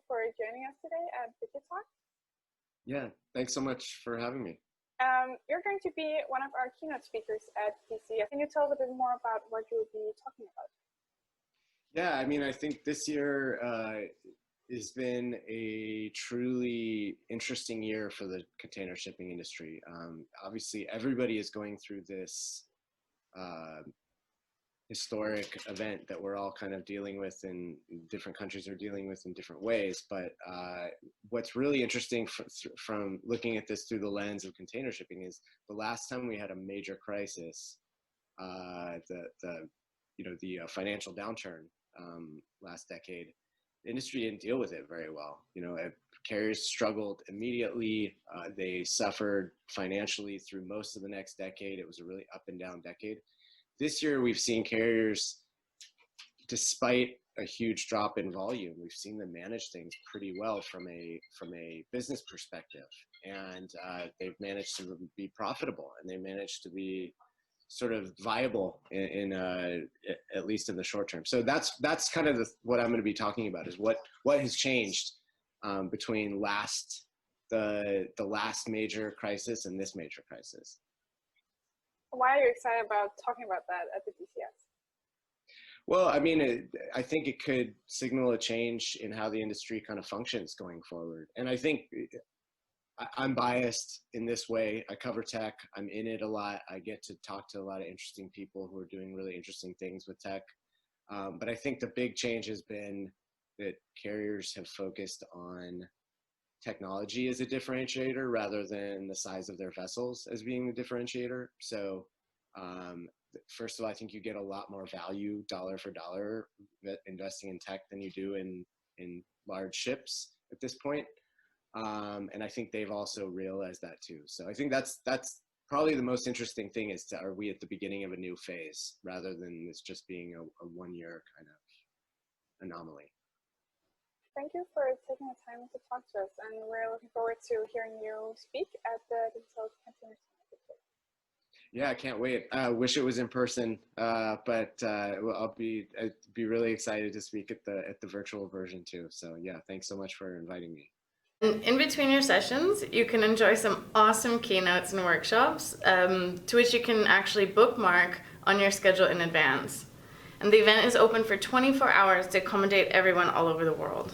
for joining us today at Digitalk. Yeah, thanks so much for having me. You're going to be one of our keynote speakers at DC. Can you tell us a bit more about what you'll be talking about? Yeah, I mean, I think this year has been a truly interesting year for the container shipping industry. Obviously, everybody is going through this historic event that we're all kind of dealing with, and different countries are dealing with in different ways. But what's really interesting from looking at this through the lens of container shipping is the last time we had a major crisis, the financial downturn last decade, the industry didn't deal with it very well. Carriers struggled immediately. They suffered financially through most of the next decade. It was a really up and down decade. This year, we've seen carriers, despite a huge drop in volume, we've seen them manage things pretty well from a business perspective, and they've managed to be profitable, and they managed to be sort of viable in at least in the short term. So that's kind of what I'm going to be talking about, is what has changed between the last major crisis and this major crisis. Why are you excited about talking about that at the DCS? Well, I mean, I think it could signal a change in how the industry kind of functions going forward. And I think I'm biased in this way. I cover tech. I'm in it a lot. I get to talk to a lot of interesting people who are doing really interesting things with tech. But I think the big change has been that carriers have focused on technology as a differentiator rather than the size of their vessels as being the differentiator. So first of all, I think you get a lot more value dollar for dollar investing in tech than you do in large ships at this point. And I think they've also realized that too. So I think that's probably the most interesting thing, is are we at the beginning of a new phase rather than this just being a 1 year kind of anomaly. Thank you for taking the time to talk to us, and we're looking forward to hearing you speak at the Digital Container Summit. Yeah, I can't wait. I wish it was in person, but I'd be really excited to speak at the virtual version too. So yeah, thanks so much for inviting me. In between your sessions, you can enjoy some awesome keynotes and workshops, to which you can actually bookmark on your schedule in advance. And the event is open for 24 hours to accommodate everyone all over the world.